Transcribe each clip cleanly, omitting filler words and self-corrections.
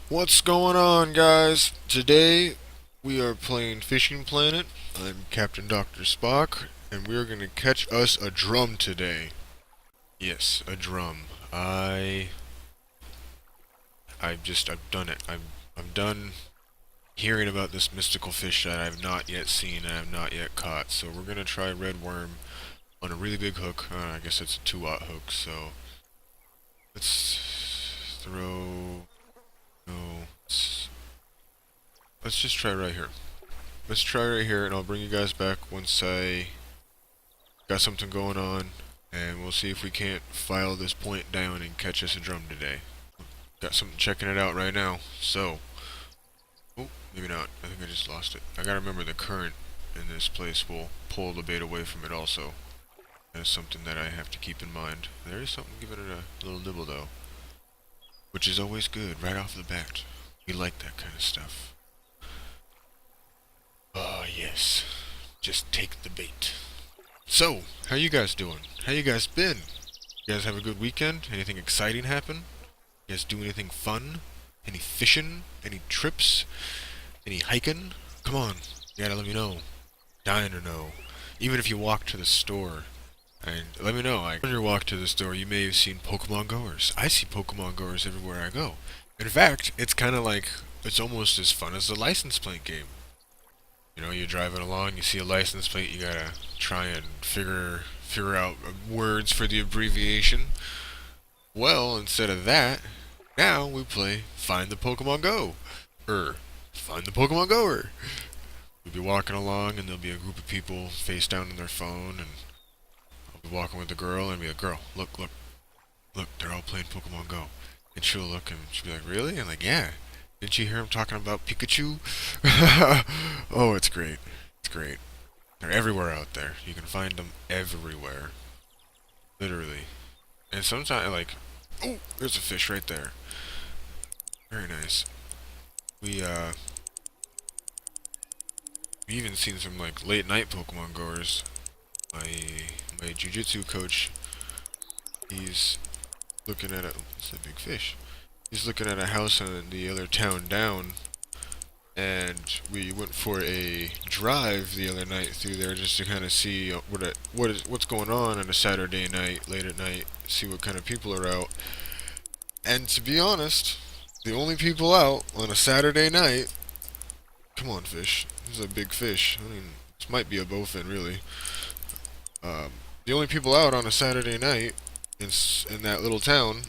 What's going on, guys? Today we are playing Fishing Planet. I'm Captain Dr. Spock, and we are going to catch us a drum today. Yes, a drum. I've done it. I'm done hearing about this mystical fish that I've not yet seen and I've not yet caught. So we're going to try red worm on a really big hook. I guess it's a 2-aught hook, so let's throw... No, let's just try right here. Let's try right here, and I'll bring you guys back once I got something going on, and we'll see if we can't file this point down and catch us a drum today. Got something checking it out right now, so... Oh, maybe not. I think I just lost it. I gotta remember the current in this place will pull the bait away from it also. That's something that I have to keep in mind. There is something giving it a little nibble, though. Which is always good, right off the bat. We like that kind of stuff. Oh, yes. Just take the bait. So, how you guys doing? How you guys been? You guys have a good weekend? Anything exciting happen? You guys do anything fun? Any fishing? Any trips? Any hiking? Come on, you gotta let me know. Dying to know. Even if you walk to the store. And let me know, like, on your walk to the store, you may have seen Pokemon goers. I see Pokemon goers everywhere I go. In fact, it's kind of like, it's almost as fun as the license plate game. You know, you're driving along, you see a license plate, you gotta try and figure out words for the abbreviation. Well, instead of that, now we play Find the Pokemon Go. Find the Pokemon Goer. We'll be walking along, and there'll be a group of people face down on their phone, and I'll be walking with a girl and be like, girl, look, they're all playing Pokemon Go. And she'll look and she'll be like, really? And I'm like, yeah. Didn't you hear him talking about Pikachu? Oh, it's great. It's great. They're everywhere out there. You can find them everywhere. Literally. And sometimes, like, oh, there's a fish right there. Very nice. We even seen some, like, late night Pokemon goers. My jiu-jitsu coach, he's looking at it's a big fish. He's looking at a house in the other town down, and we went for a drive the other night through there just to kind of see what's going on a Saturday night, late at night, see what kind of people are out. And to be honest, the only people out on a Saturday night, come on fish, this is a big fish. I mean, this might be a bowfin really. The only people out on a Saturday night in that little town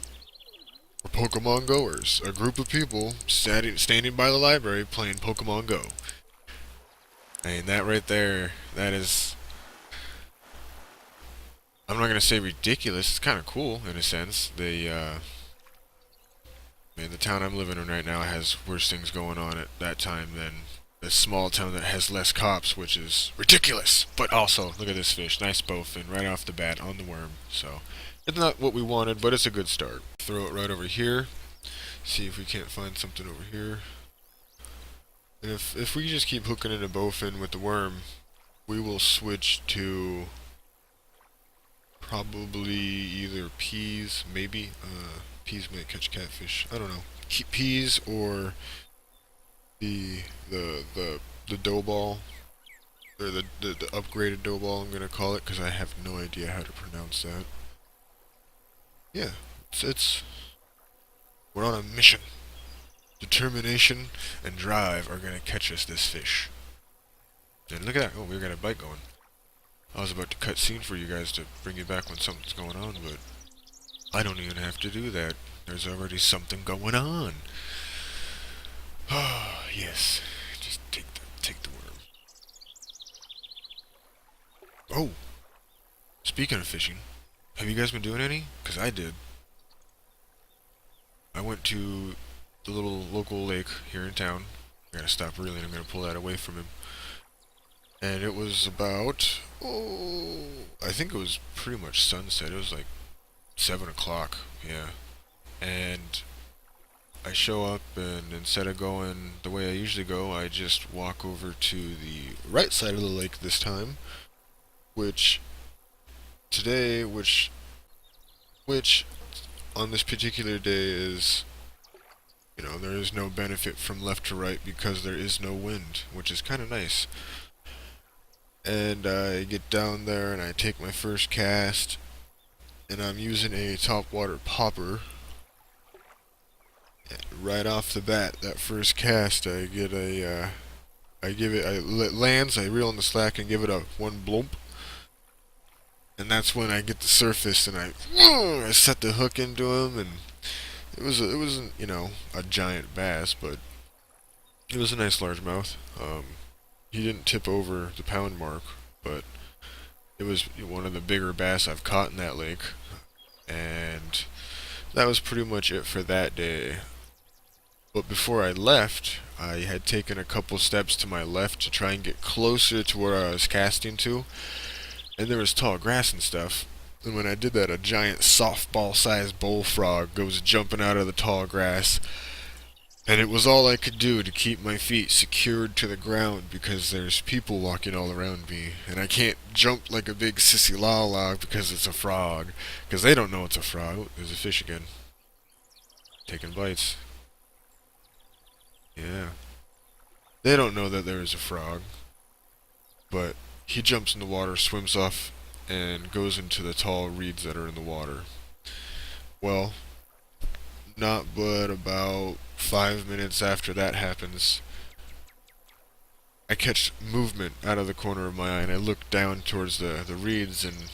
were Pokemon goers. A group of people standing by the library playing Pokemon Go. I mean, that right there, that is... I'm not going to say ridiculous, it's kind of cool in a sense. Man, the town I'm living in right now has worse things going on at that time than a small town that has less cops, which is ridiculous. But also, look at this fish. Nice bowfin right off the bat on the worm. So, it's not what we wanted, but it's a good start. Throw it right over here. See if we can't find something over here. And if we just keep hooking in a bowfin with the worm, we will switch to probably either peas, maybe. Peas might catch catfish. I don't know. Peas or the dough ball, or the upgraded dough ball, I'm gonna call it, because I have no idea how to pronounce that. Yeah, we're on a mission. Determination and drive are gonna catch us this fish. And look at that! Oh, we got a bite going. I was about to cut scene for you guys to bring you back when something's going on, but I don't even have to do that. There's already something going on. Oh, yes. Just take the worm. Oh! Speaking of fishing, have you guys been doing any? Because I did. I went to the little local lake here in town. I gotta stop reeling, I'm gonna pull that away from him. And it was about, I think it was pretty much sunset. It was like 7 o'clock, yeah. And I show up, and instead of going the way I usually go, I just walk over to the right side of the lake this time, which today, which on this particular day is, there is no benefit from left to right because there is no wind, which is kind of nice. And I get down there and I take my first cast, and I'm using a topwater popper. Right off the bat, that first cast, I get it lands, I reel in the slack and give it a one blump. And that's when I get the surface and I set the hook into him, and it wasn't, a giant bass, but it was a nice largemouth. He didn't tip over the pound mark, but it was one of the bigger bass I've caught in that lake. And that was pretty much it for that day. But before I left, I had taken a couple steps to my left to try and get closer to where I was casting to, and there was tall grass and stuff. And when I did that, a giant softball-sized bullfrog goes jumping out of the tall grass, and it was all I could do to keep my feet secured to the ground because there's people walking all around me, and I can't jump like a big sissy la because it's a frog, because they don't know it's a frog. Oh, there's a fish again. Taking bites. Yeah. They don't know that there is a frog, but he jumps in the water, swims off, and goes into the tall reeds that are in the water. Well, not but about 5 minutes after that happens, I catch movement out of the corner of my eye, and I look down towards the reeds, and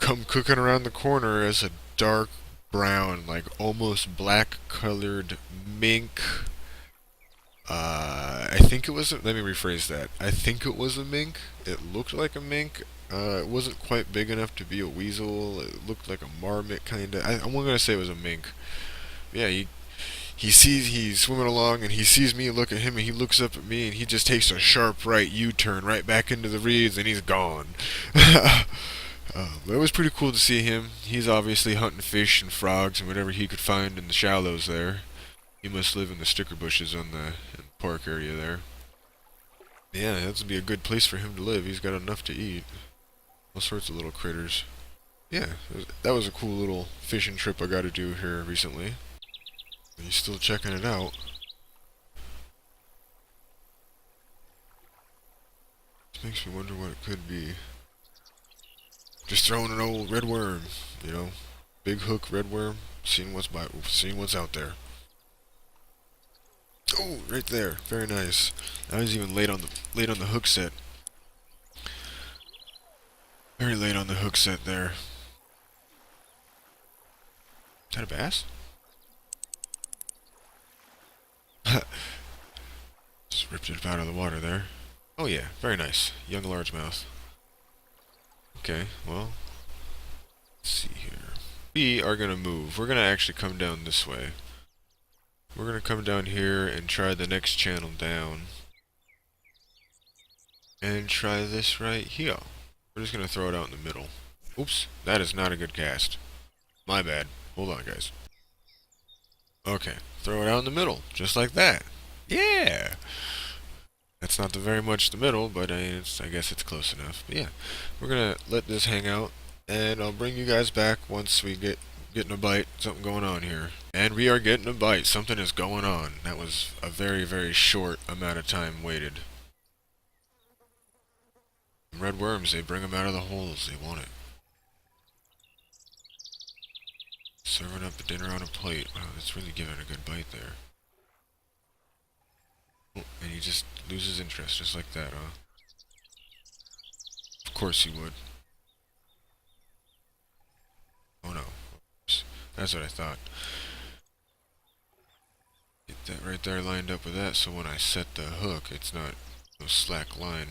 come cooking around the corner as a dark brown, like almost black colored mink. I think it was. Let me rephrase that. I think it was a mink. It looked like a mink. It wasn't quite big enough to be a weasel. It looked like a marmot kinda. I'm gonna say it was a mink. Yeah, he's swimming along and he sees me look at him and he looks up at me and he just takes a sharp right U-turn right back into the reeds and he's gone. But it was pretty cool to see him. He's obviously hunting fish and frogs and whatever he could find in the shallows there. He must live in the sticker bushes in the park area there. Yeah, that would be a good place for him to live. He's got enough to eat. All sorts of little critters. Yeah, that was a cool little fishing trip I got to do here recently. He's still checking it out. This makes me wonder what it could be. Just throwing an old red worm, big hook red worm, seeing what's out there. Oh, right there, very nice. I was even late on the hook set. Very late on the hook set there. Is that a bass? Just ripped it up out of the water there. Oh yeah, very nice. Young largemouth. Okay, well, let's see here. We are going to move. We're going to actually come down this way. We're going to come down here and try the next channel down. And try this right here. We're just going to throw it out in the middle. Oops, that is not a good cast. My bad. Hold on, guys. Okay, throw it out in the middle, just like that. Yeah! That's not very much the middle, but I guess it's close enough. But yeah, we're going to let this hang out, and I'll bring you guys back once we getting a bite. Something going on here. And we are getting a bite. Something is going on. That was a very, very short amount of time waited. Red worms, they bring them out of the holes. They want it. Serving up the dinner on a plate. Wow, that's really giving a good bite there. Oh, and he just loses interest just like that, huh? Of course he would. Oh no. That's what I thought. Get that right there lined up with that so when I set the hook, it's not no slack line.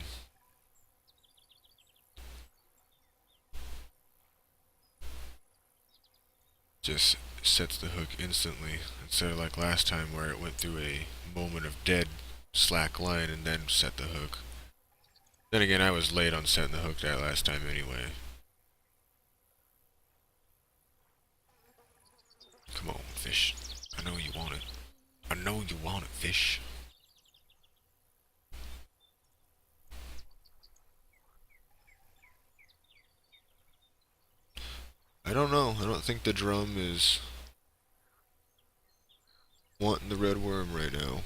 Just sets the hook instantly instead of like last time where it went through a moment of dead slack line and then set the hook. Then again, I was late on setting the hook that last time anyway. Come on, fish. I know you want it. I know you want it, fish. I don't know. I don't think the drum is wanting the red worm right now.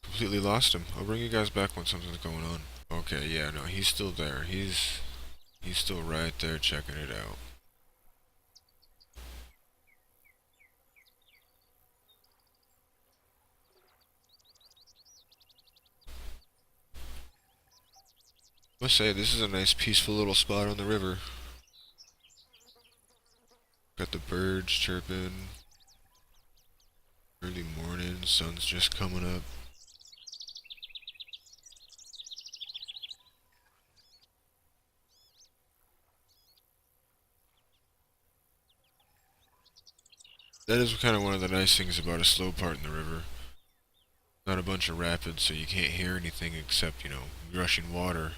Completely lost him. I'll bring you guys back when something's going on. Okay, yeah, no, he's still there. He's still right there checking it out. I must say, this is a nice peaceful little spot on the river. Got the birds chirping. Early morning, sun's just coming up. That is kind of one of the nice things about a slow part in the river. Not a bunch of rapids, so you can't hear anything except, rushing water.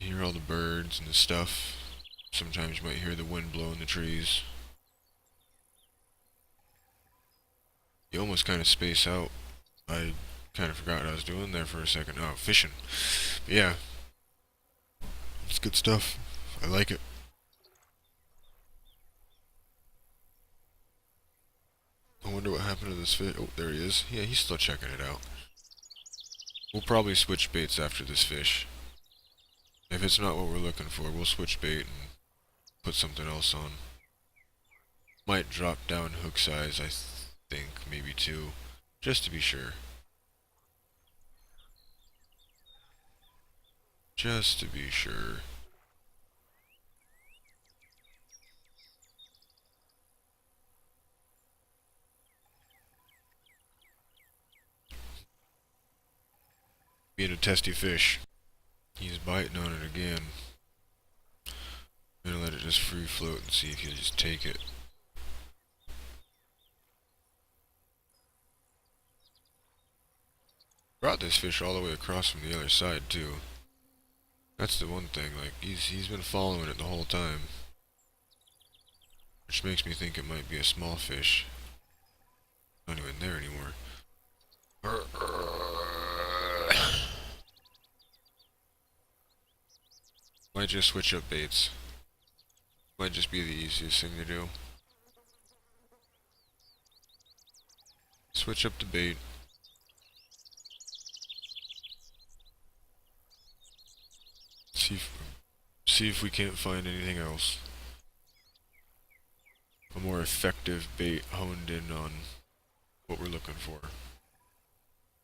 You hear all the birds and the stuff. Sometimes you might hear the wind blow in the trees. You almost kind of space out. I kind of forgot what I was doing there for a second. Oh, fishing. But yeah. It's good stuff. I like it. I wonder what happened to this fish. Oh, there he is. Yeah, he's still checking it out. We'll probably switch baits after this fish. If it's not what we're looking for, we'll switch bait and put something else on. Might drop down hook size, I think, maybe 2, just to be sure. Just to be sure. Being a testy fish. He's biting on it again. I'm gonna let it just free float and see if he'll just take it. Brought this fish all the way across from the other side too. That's the one thing, like he's been following it the whole time. Which makes me think it might be a small fish. Not even there anymore. Might just switch up baits. Might just be the easiest thing to do. Switch up the bait. See if we can't find anything else. A more effective bait honed in on what we're looking for.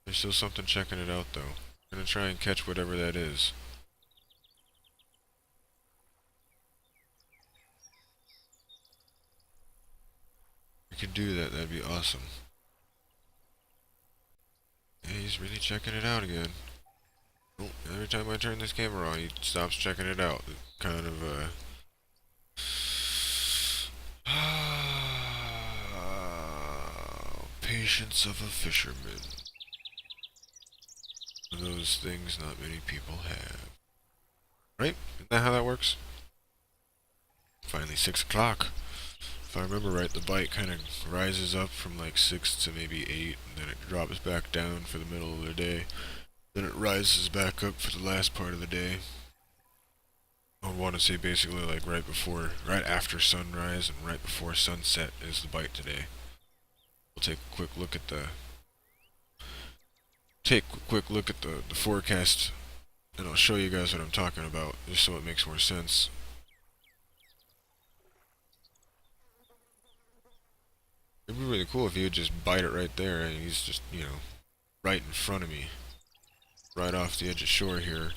There's still something checking it out though. I'm gonna try and catch whatever that is. If we could do that, that'd be awesome. Yeah, he's really checking it out again. Oh, every time I turn this camera on, he stops checking it out. It's kind of patience of a fisherman. Those things not many people have. Right? Isn't that how that works? Finally 6 o'clock. If I remember right, the bite kind of rises up from like 6 to maybe 8, and then it drops back down for the middle of the day. Then it rises back up for the last part of the day. I would want to say basically like right after sunrise and right before sunset is the bite today. We'll take a quick look at the forecast, and I'll show you guys what I'm talking about, just so it makes more sense. It'd be really cool if he would just bite it right there, and he's just, right in front of me. Right off the edge of shore here.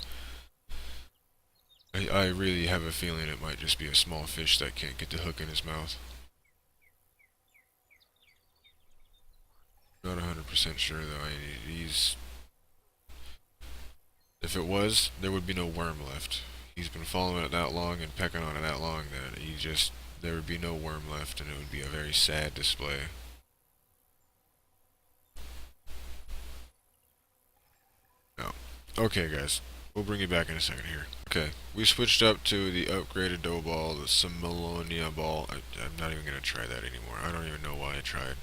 I really have a feeling it might just be a small fish that can't get the hook in his mouth. Not 100% sure though. If it was, there would be no worm left. He's been following it that long and pecking on it that long that there would be no worm left, and it would be a very sad display. No. Okay guys, we'll bring you back in a second here. Okay, we switched up to the upgraded dough ball, the Simonia ball. I'm not even gonna try that anymore. I don't even know why I tried.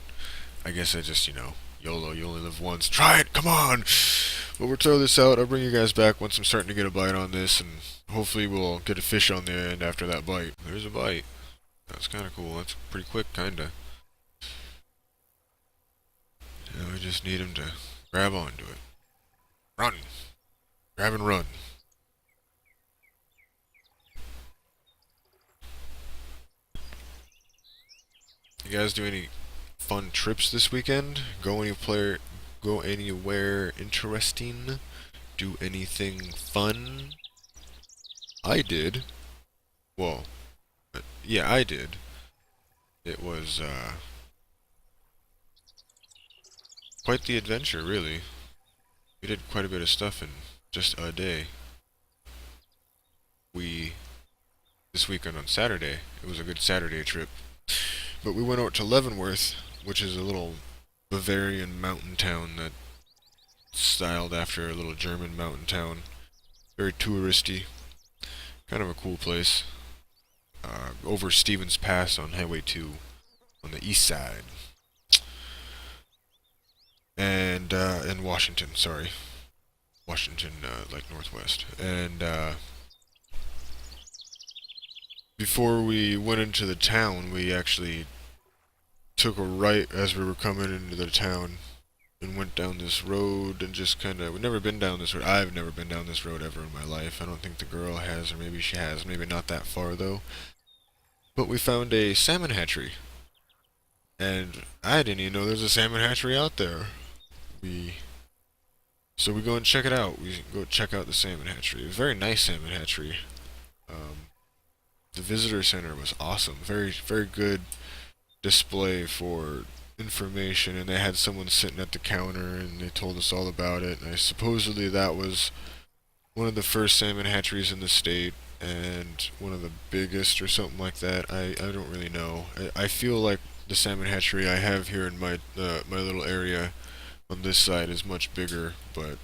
I guess I just, YOLO, you only live once. Try it, come on! But we'll throw this out. I'll bring you guys back once I'm starting to get a bite on this, and hopefully we'll get a fish on the end after that bite. There's a bite. That's kind of cool. That's pretty quick, kinda. Now we just need him to grab onto it. Run! Grab and run. You guys do any fun trips this weekend? Go anywhere interesting? Do anything fun? I did. Well, yeah, I did. It was quite the adventure, really. We did quite a bit of stuff in just a day. We This weekend on Saturday. It was a good Saturday trip. But we went out to Leavenworth, which is a little Bavarian mountain town that's styled after a little German mountain town. Very touristy. Kind of a cool place. Over Stevens Pass on Highway 2 on the east side. And in Washington, sorry. Washington, like northwest. And before we went into the town, we actually took a right as we were coming into the town and went down this road and just kind of... We've never been down this road. I've never been down this road ever in my life. I don't think the girl has, or maybe she has. Maybe not that far, though. But we found a salmon hatchery. And I didn't even know there's a salmon hatchery out there. So we go and check it out. We go check out the salmon hatchery. A very nice salmon hatchery. The visitor center was awesome. Very, very good display for information, and they had someone sitting at the counter and they told us all about it. And supposedly that was one of the first salmon hatcheries in the state and one of the biggest or something like that. I don't really know. I feel like the salmon hatchery I have here in my my little area on this side is much bigger, but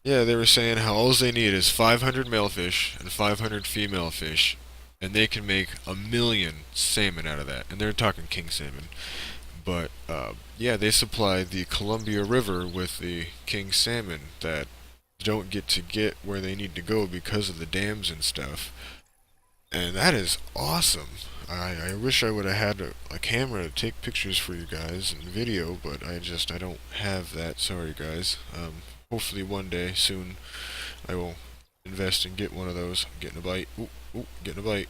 yeah, they were saying how all they need is 500 male fish and 500 female fish, and they can make 1,000,000 salmon out of that. And they're talking king salmon. But yeah, they supply the Columbia River with the king salmon that don't get where they need to go because of the dams and stuff. And that is awesome. I wish I would have had a camera to take pictures for you guys and video, but I don't have that. Sorry, guys. Hopefully one day soon I will invest and get one of those. I'm getting a bite. Ooh, ooh, getting a bite.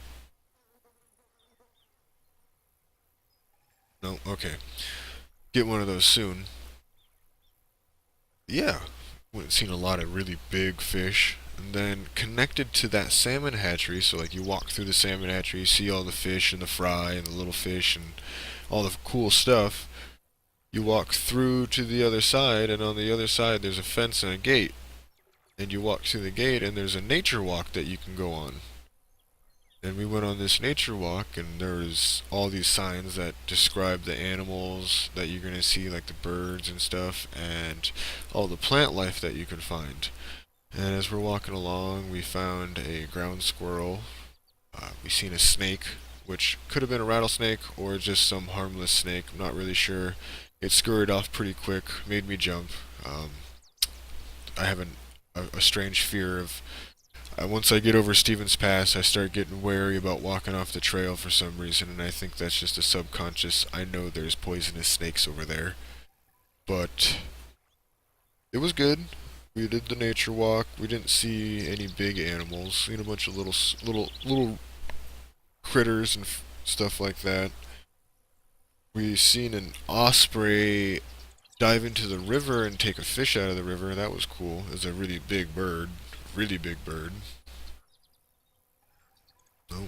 No, okay. Get one of those soon. Yeah, we've seen a lot of really big fish. And then connected to that salmon hatchery, so like you walk through the salmon hatchery, you see all the fish and the fry and the little fish and all the cool stuff. You walk through to the other side, and on the other side there's a fence and a gate. And you walk through the gate, and there's a nature walk that you can go on. And we went on this nature walk, and there was all these signs that describe the animals that you're going to see, like the birds and stuff, and all the plant life that you can find. And as we're walking along, we found a ground squirrel. We seen a snake, which could have been a rattlesnake or just some harmless snake. I'm not really sure. It scurried off pretty quick, made me jump. I have a strange fear of... once I get over Stevens Pass, I start getting wary about walking off the trail for some reason, and I think that's just a subconscious. I know there's poisonous snakes over there. But it was good. We did the nature walk. We didn't see any big animals. Seen a bunch of little critters and stuff like that. We seen an osprey dive into the river and take a fish out of the river. That was cool. It was a really big bird. Really big bird. Nope.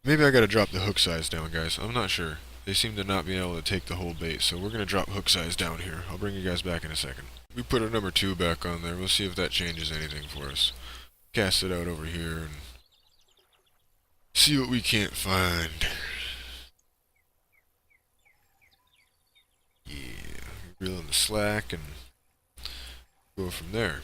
Maybe I gotta drop the hook size down, guys. I'm not sure. They seem to not be able to take the whole bait, so we're gonna drop hook size down here. I'll bring you guys back in a second. We put our number 2 back on there. We'll see if that changes anything for us. Cast it out over here and see what we can't find. Yeah, reel in the slack and go from there.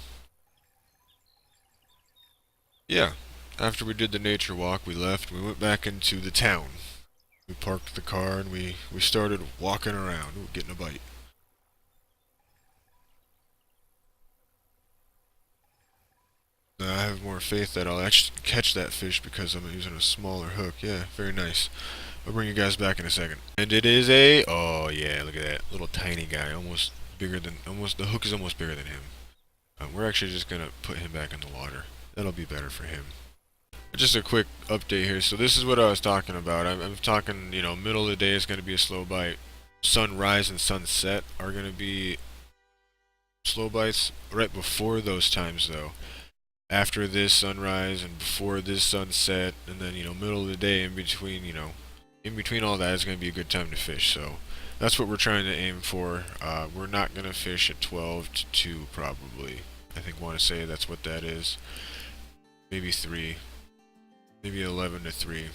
Yeah, after we did the nature walk, we left. We went back into the town. We parked the car and we started walking around, getting a bite. Now, I have more faith that I'll actually catch that fish because I'm using a smaller hook. Yeah, very nice. I'll bring you guys back in a second. And it is a, oh yeah, look at that little tiny guy, almost bigger than, almost the hook is almost bigger than him. We're actually just gonna put him back in the water. That'll be better for him. Just a quick update here. So this is what I was talking about. I'm talking, middle of the day is gonna be a slow bite. Sunrise and sunset are gonna be slow bites. Right before those times though, after this sunrise and before this sunset, and then middle of the day in between all that is going to be a good time to fish. So that's what we're trying to aim for. We're not going to fish at 12 to 2 probably. I think want to say that's what that is. Maybe 3, maybe 11 to 3.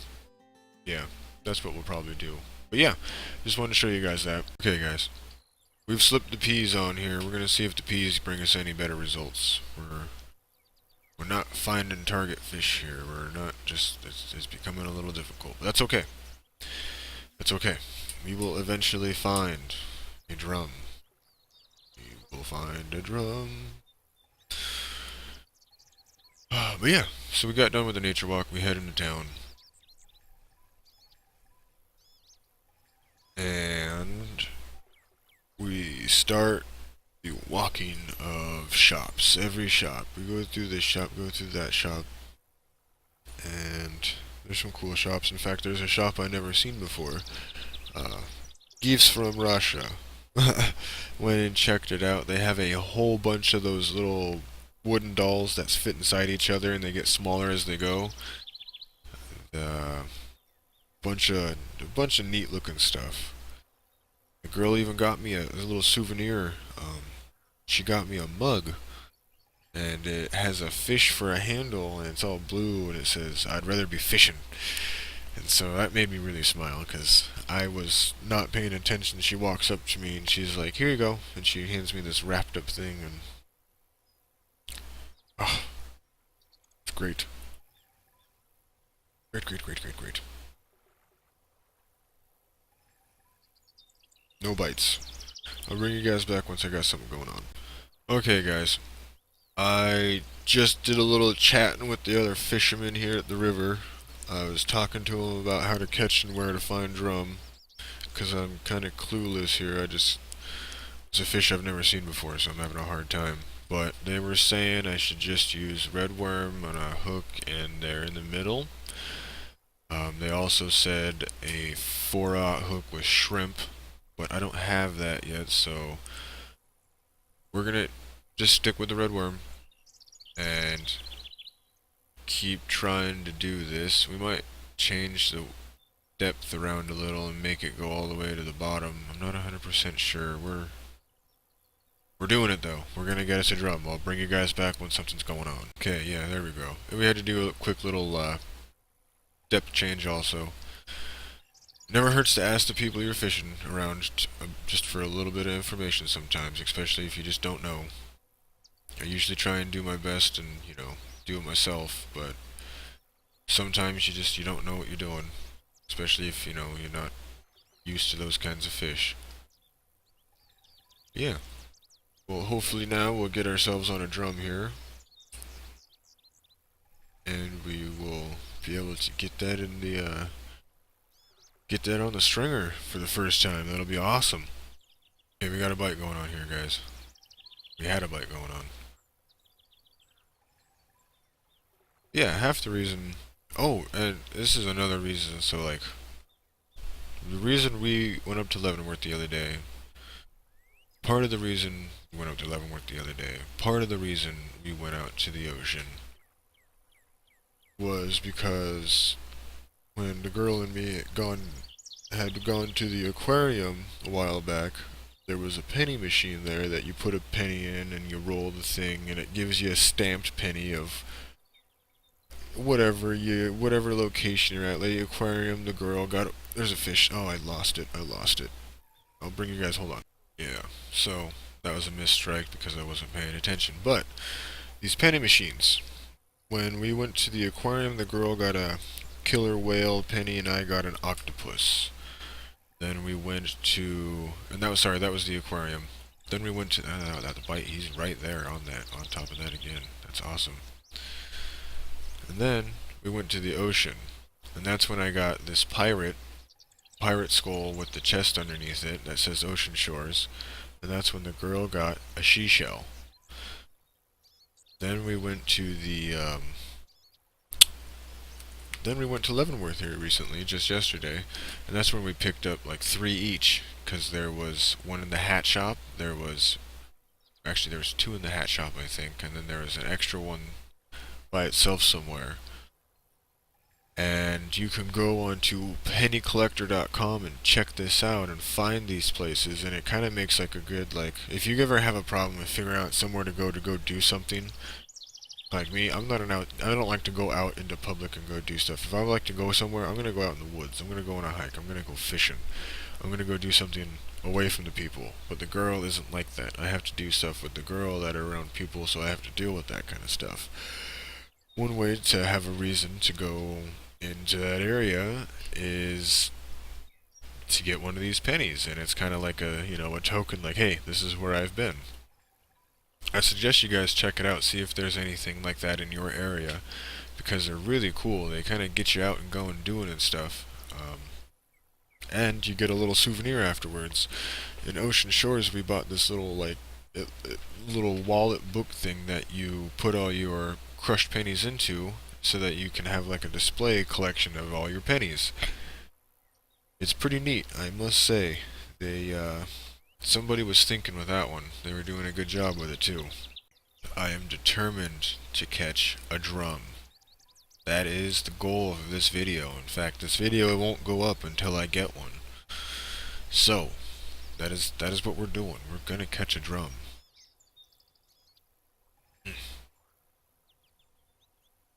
Yeah, that's what we'll probably do. But yeah, just wanted to show you guys that. Okay guys, we've slipped the peas on here. We're going to see if the peas bring us any better results. We're not finding target fish here. We're not just, it's becoming a little difficult. But that's okay. That's okay. We will eventually find a drum. We will find a drum. But yeah, so we got done with the nature walk. We head into town. And we start the walking of shops. Every shop. We go through this shop, go through that shop. And there's some cool shops. In fact, there's a shop I never seen before. Gifts from Russia. Went and checked it out. They have a whole bunch of those little wooden dolls that fit inside each other, and they get smaller as they go. A bunch of neat looking stuff. The girl even got me a little souvenir. She got me a mug, and it has a fish for a handle, and it's all blue, and it says, "I'd rather be fishing." And so that made me really smile, because I was not paying attention. She walks up to me, and she's like, "Here you go." And she hands me this wrapped up thing, and oh, it's great. Great, great, great, great, great. No bites. I'll bring you guys back once I got something going on. Okay, guys. I just did a little chatting with the other fishermen here at the river. I was talking to them about how to catch and where to find drum, because I'm kind of clueless here. It's a fish I've never seen before, so I'm having a hard time. But they were saying I should just use red worm on a hook and they're in the middle. They also said a 4-aught hook with shrimp, but I don't have that yet, so we're gonna just stick with the red worm and keep trying to do this. We might change the depth around a little and make it go all the way to the bottom. I'm not 100% sure. We're doing it though. We're gonna get us a drum. I'll bring you guys back when something's going on. Okay, yeah, there we go. And we had to do a quick little depth change also. Never hurts to ask the people you're fishing around just for a little bit of information sometimes, especially if you just don't know. I usually try and do my best and, do it myself, but sometimes you don't know what you're doing, especially if, you're not used to those kinds of fish. Yeah. Well, hopefully now we'll get ourselves on a drum here, and we will be able to get that in the, get that on the stringer for the first time. That'll be awesome. Okay, we got a bite going on here, guys. We had a bite going on. Yeah, half the reason... Oh, and this is another reason, so like... The reason we went up to Leavenworth the other day... Part of the reason we went up to Leavenworth the other day... Part of the reason we went out to the ocean... was because... when the girl and me had gone to the aquarium a while back... There was a penny machine there that you put a penny in and you roll the thing and it gives you a stamped penny of whatever location you're at. Like the aquarium, the girl got there's a fish. Oh, I lost it. I'll bring you guys, hold on. Yeah, so that was a missed strike because I wasn't paying attention. But these penny machines, When we went to the aquarium, the girl got a killer whale penny, and I got an octopus. Then we went to, and that was sorry, that was the aquarium. Then we went to that the bite. He's right there on that, on top of that again. That's awesome. And then we went to the ocean, and that's when I got this pirate skull with the chest underneath it that says Ocean Shores, and that's when the girl got a she shell. Then we went to then we went to Leavenworth here recently, just yesterday, and that's when we picked up like 3 each, because there was one in the hat shop, actually there was 2 in the hat shop I think, and then there was an extra one by itself somewhere. And you can go onto pennycollector.com and check this out and find these places, and it kind of makes like a good, like, if you ever have a problem with figuring out somewhere to go do something, like me, I don't like to go out into public and go do stuff. If I would like to go somewhere, I'm gonna go out in the woods. I'm gonna go on a hike. I'm gonna go fishing. I'm gonna go do something away from the people. But the girl isn't like that. I have to do stuff with the girl that are around people, so I have to deal with that kind of stuff. One way to have a reason to go into that area is to get one of these pennies, and it's kind of like a, a token, like, hey, this is where I've been. I suggest you guys check it out, see if there's anything like that in your area, because they're really cool. They kind of get you out and going, doing and stuff. And you get a little souvenir afterwards. In Ocean Shores, we bought this little, like, little wallet book thing that you put all your crushed pennies into, so that you can have like a display collection of all your pennies. It's pretty neat, I must say. Somebody was thinking with that one. They were doing a good job with it too. I am determined to catch a drum. That is the goal of this video. In fact, this video won't go up until I get one. So, that is what we're doing. We're gonna catch a drum.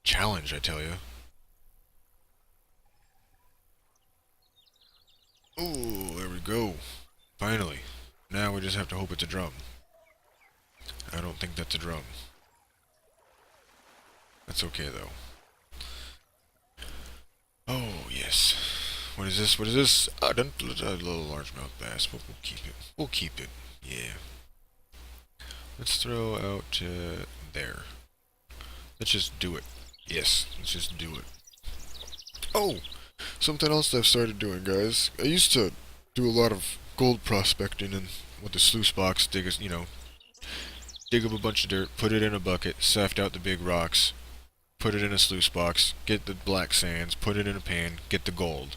Challenge, I tell you. Ooh, there we go. Finally. Now we just have to hope it's a drum. I don't think that's a drum. That's okay, though. Oh, yes. What is this? What is this? A little largemouth bass, but we'll keep it. We'll keep it. Yeah. Let's throw out there. Let's just do it. Yes, let's just do it. Oh! Something else I've started doing, guys. I used to do a lot of gold prospecting and with the sluice box, dig up a bunch of dirt, put it in a bucket, sift out the big rocks, put it in a sluice box, get the black sands, put it in a pan, get the gold.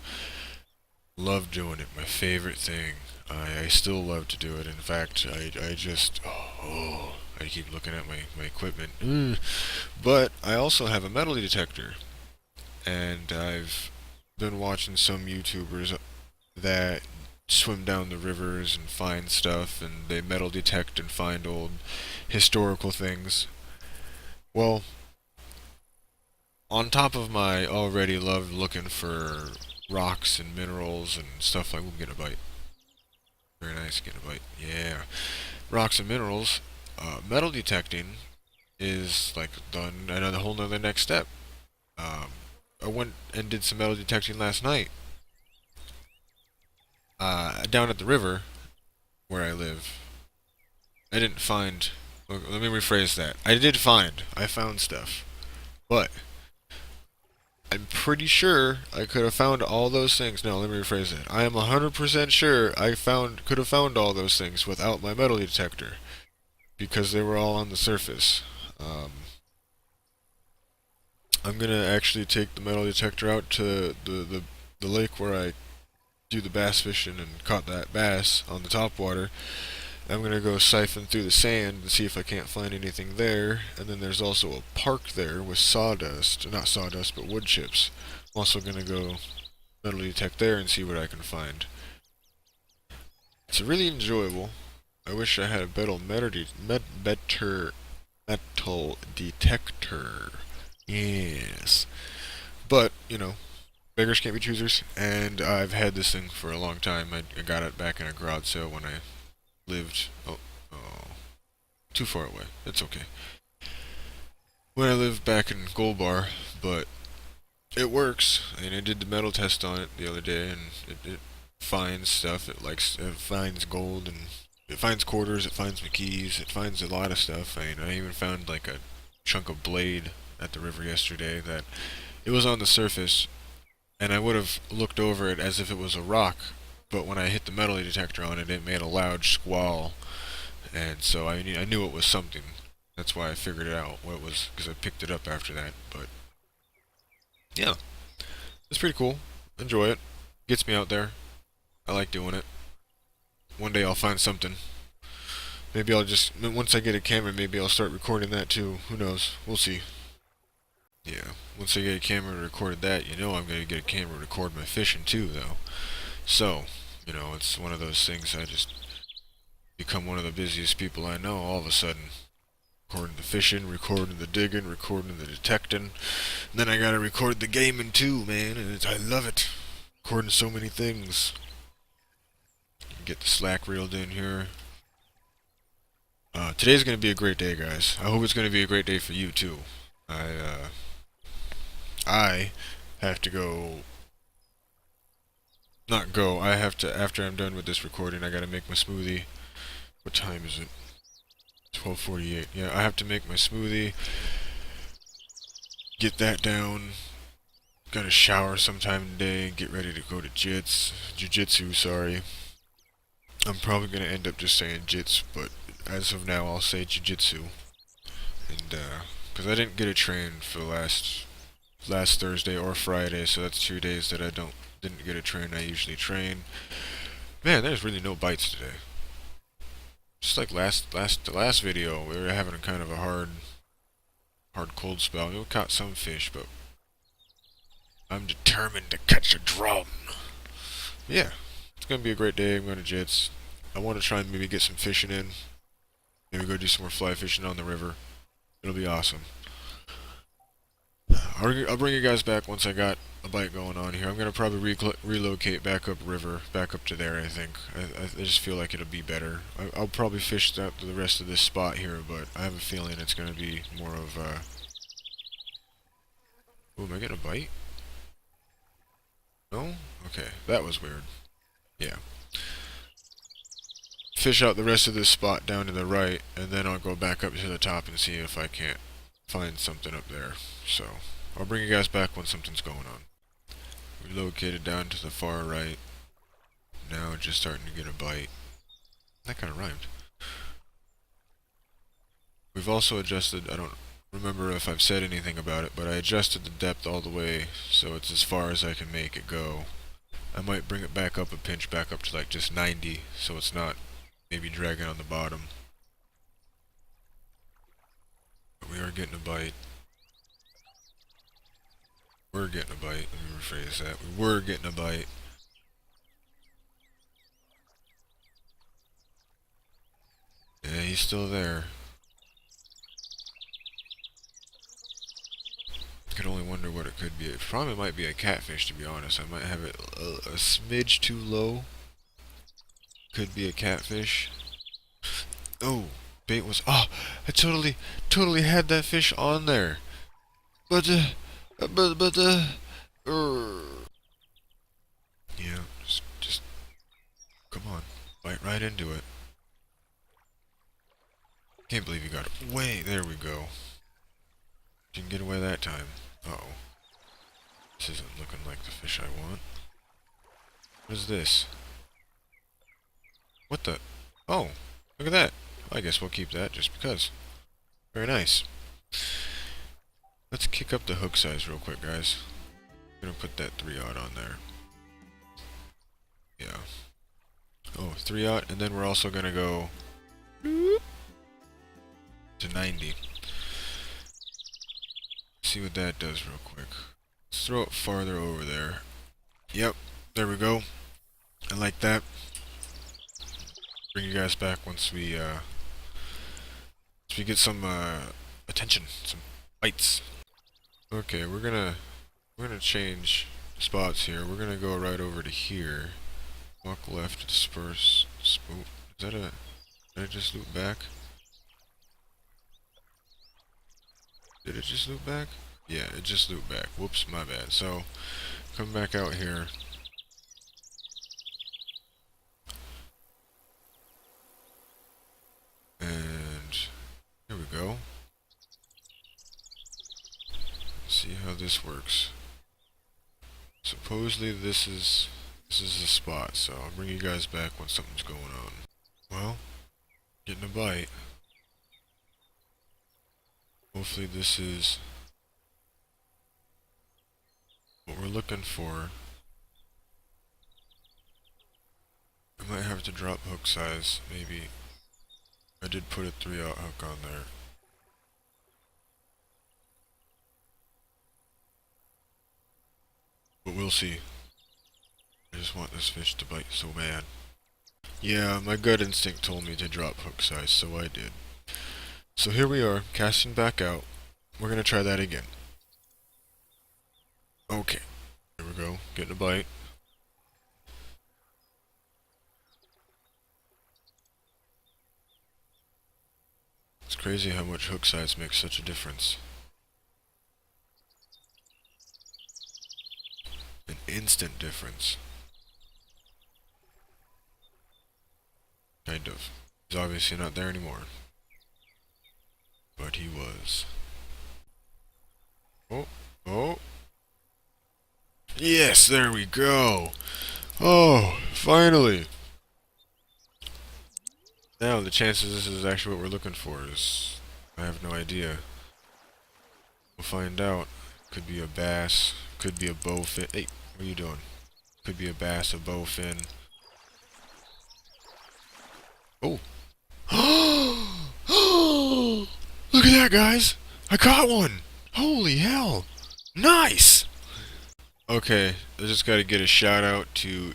Love doing it. My favorite thing. I still love to do it. In fact, I just... I keep looking at my equipment. But I also have a metal detector. And I've been watching some YouTubers that swim down the rivers and find stuff, and they metal detect and find old historical things. Well, on top of my already love looking for rocks and minerals and stuff like... We'll get a bite. Very nice, get a bite. Yeah. Rocks and minerals, metal detecting is like done another whole nother next step. I went and did some metal detecting last night. Down at the river where I live. I didn't find... Let me rephrase that. I found stuff. But I'm pretty sure I could have found all those things. No, let me rephrase that. I am 100% sure I could have found all those things without my metal detector, because they were all on the surface. I'm gonna actually take the metal detector out to the lake where I do the bass fishing and caught that bass on the topwater. I'm gonna go siphon through the sand and see if I can't find anything there. And then there's also a park there with sawdust, not sawdust, but wood chips. I'm also gonna go metal detect there and see what I can find. It's really enjoyable. I wish I had a better metal detector. Yes. But, beggars can't be choosers, and I've had this thing for a long time. I got it back in a garage sale when I lived... Oh, too far away. It's okay. when I lived back in Gold Bar, but it works. And I did the metal test on it the other day, and it finds stuff. It finds gold, and it finds quarters. It finds McKees. It finds a lot of stuff. I mean, I even found like a chunk of blade at the river yesterday that it was on the surface, and I would have looked over it as if it was a rock. But when I hit the metal detector on it, it made a loud squall, and so I knew it was something. That's why I figured it out what it was, because I picked it up after that. But yeah, it's pretty cool. Enjoy it. Gets me out there. I like doing it. One day I'll find something. Maybe I'll just, once I get a camera, maybe I'll start recording that too. Who knows? We'll see. Yeah, once I get a camera to record that, you know I'm going to get a camera to record my fishing too, though. So, it's one of those things. I just become one of the busiest people I know all of a sudden. Recording the fishing, recording the digging, recording the detecting. And then I gotta record the gaming too, man, and I love it. Recording so many things. Get the slack reeled in here. Today's gonna be a great day, guys. I hope it's gonna be a great day for you too. I have to go. Not go. I have to. After I'm done with this recording, I gotta make my smoothie. What time is it? 12:48. Yeah, I have to make my smoothie. Get that down. Gotta shower sometime today. Get ready to go to jiu-jitsu. Sorry. I'm probably gonna end up just saying jits, but as of now, I'll say jiu-jitsu. And because I didn't get a train for the last Thursday or Friday, so that's 2 days that I didn't get a train. I usually train. Man, there's really no bites today. Just like the last video, we were having a kind of a hard cold spell. We caught some fish, but I'm determined to catch a drum. Yeah, it's gonna be a great day. I'm going to jits. I want to try and maybe get some fishing in. Maybe go do some more fly fishing on the river. It'll be awesome. I'll bring you guys back once I got a bite going on here. I'm gonna probably relocate back up river, back up to there. I think. I just feel like it'll be better. I'll probably fish out the rest of this spot here, but I have a feeling it's gonna be more of a. Oh, am I getting a bite? No? Okay, that was weird. Yeah. Fish out the rest of this spot down to the right, and then I'll go back up to the top and see if I can't find something up there. So, I'll bring you guys back when something's going on. Relocated down to the far right. Now just starting to get a bite. That kind of rhymed. We've also adjusted, I don't remember if I've said anything about it, but I adjusted the depth all the way so it's as far as I can make it go. I might bring it back up a pinch, back up to like just 90, so it's not maybe dragging on the bottom. But we are getting a bite. We're getting a bite. Let me rephrase that. We were getting a bite. Yeah, he's still there. I could only wonder what it could be. It probably might be a catfish, to be honest. I might have it a smidge too low. Could be a catfish. Oh, bait was. Oh, I totally had that fish on there. But, yeah, just, come on, bite right into it. Can't believe you got it. Way, there we go. Didn't get away that time. Uh-oh. This isn't looking like the fish I want. What is this? What the? Oh, look at that. I guess we'll keep that just because. Very nice. Let's kick up the hook size real quick, guys. I'm gonna put that 3/0 on there. Yeah. Oh, 3/0, and then we're also gonna go to 90. See what that does real quick. Let's throw it farther over there. Yep, there we go. I like that. Bring you guys back once we get some attention, some bites. Okay, we're gonna change spots here. We're gonna go right over to here. Walk left, disperse. Oh, is that a? Did I just loop back? Did it just loop back? Yeah, it just looped back. Whoops, my bad. So, come back out here. And here we go. See how this works. Supposedly this is the spot, so I'll bring you guys back when something's going on. Well, getting a bite. Hopefully this is what we're looking for. I might have to drop hook size, maybe. I did put a 3/0 hook on there. But we'll see. I just want this fish to bite so bad. Yeah, my gut instinct told me to drop hook size, so I did. So here we are, casting back out. We're gonna try that again. Okay. Here we go, getting a bite. It's crazy how much hook size makes such a difference. An instant difference. Kind of. He's obviously not there anymore. But he was. Oh, oh. Yes, there we go. Oh, finally. Now, the chances this is actually what we're looking for is... I have no idea. We'll find out. Could be a bass. Could be a bowfin. Hey, what are you doing? Could be a bass, a bowfin. Oh. Look at that, guys! I caught one! Holy hell! Nice! Okay, I just gotta get a shout out to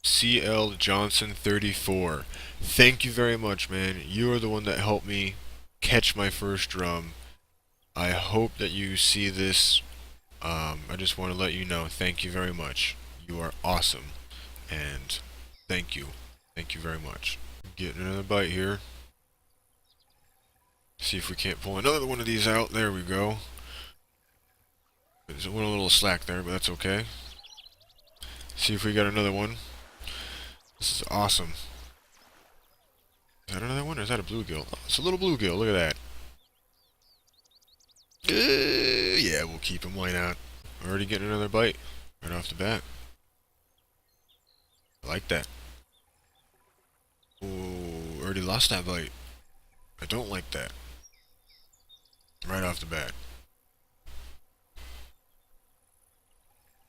CL Johnson 34. Thank you very much, man. You are the one that helped me catch my first drum. I hope that you see this. I just want to let you know, thank you very much. You are awesome. And thank you. Thank you very much. Getting another bite here. See if we can't pull another one of these out. There we go. It went a little slack there, but that's okay. See if we got another one. This is awesome. Is that another one, or is that a bluegill? Oh, it's a little bluegill. Look at that. Yeah, we'll keep him. Why not? Already getting another bite right off the bat. I like that. Oh, already lost that bite. I don't like that. Right off the bat.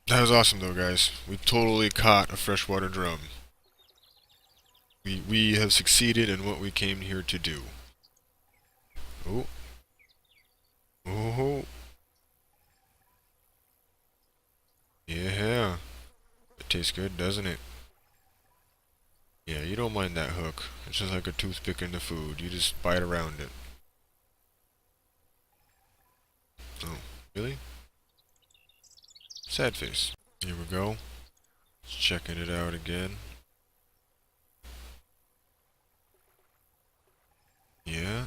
That was awesome though, guys. We totally caught a freshwater drum. We have succeeded in what we came here to do. Oh. Oh. Yeah. It tastes good, doesn't it? Yeah, you don't mind that hook. It's just like a toothpick in the food. You just bite around it. Oh, really? Sad face. Here we go. Just checking it out again. Yeah.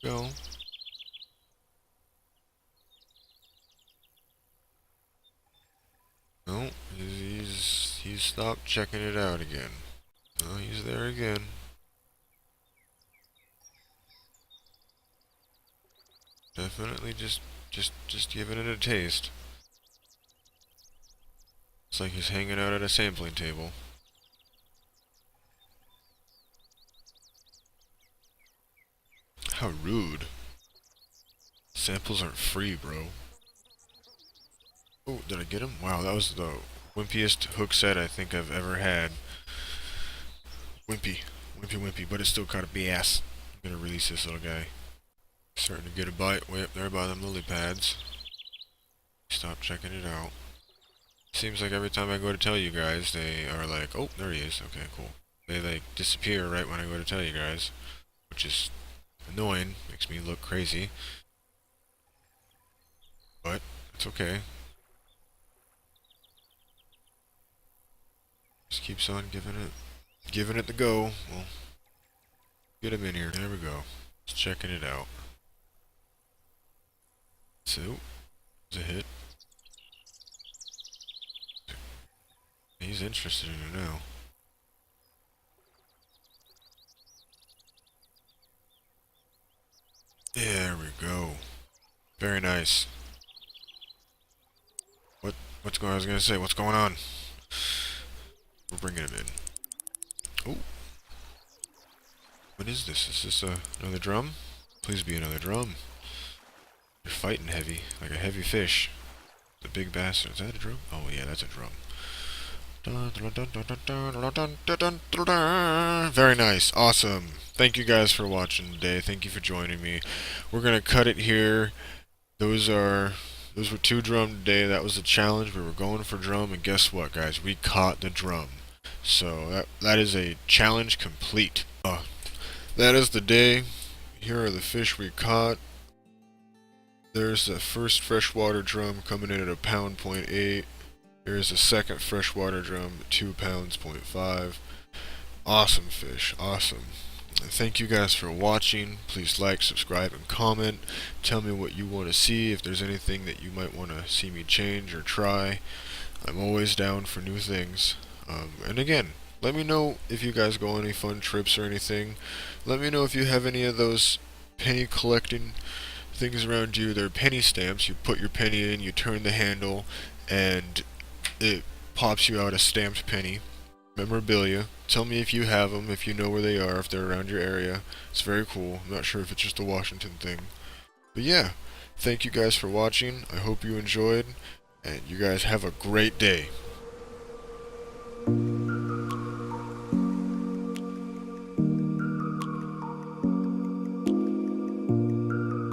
Go. No, he's stopped checking it out again. Oh, he's there again. Definitely just giving it a taste. It's like he's hanging out at a sampling table. How rude. Samples aren't free, bro. Oh, did I get him? Wow, that was the wimpiest hook set I think I've ever had. Wimpy. Wimpy, but it still caught a bass. I'm gonna release this little guy. Starting to get a bite way up there by them lily pads. Stop checking it out. Seems like every time I go to tell you guys, they are like, oh, there he is. Okay, cool. They like disappear right when I go to tell you guys, which is annoying. Makes me look crazy. But it's okay. Just keeps on giving it the go. Well, get him in here. There we go. Just checking it out. So, it's a hit. He's interested in it now. There we go. Very nice. What's going on? I was gonna say, what's going on? We're bringing him in. Oh, what is this? Is this another drum? Please be another drum. You're fighting heavy, like a heavy fish. The big bastard. Is that a drum? Oh yeah, that's a drum. Very nice. Awesome. Thank you guys for watching today. Thank you for joining me. We're gonna cut it here. Those were 2 drum today. That was a challenge. We were going for drum, and guess what, guys? We caught the drum. So that is a challenge complete. That is the day. Here are the fish we caught. There's the first freshwater drum coming in at a pound .8. Here's the second freshwater drum at 2 pounds .5. Awesome fish, awesome. And thank you guys for watching. Please like, subscribe, and comment. Tell me what you want to see. If there's anything that you might want to see me change or try, I'm always down for new things. And again, let me know if you guys go on any fun trips or anything. Let me know if you have any of those penny collecting things around you. They're penny stamps. You put your penny in, you turn the handle, and it pops you out a stamped penny. Memorabilia. Tell me if you have them, if you know where they are, if they're around your area. It's very cool. I'm not sure if it's just a Washington thing. But yeah, thank you guys for watching. I hope you enjoyed, and you guys have a great day.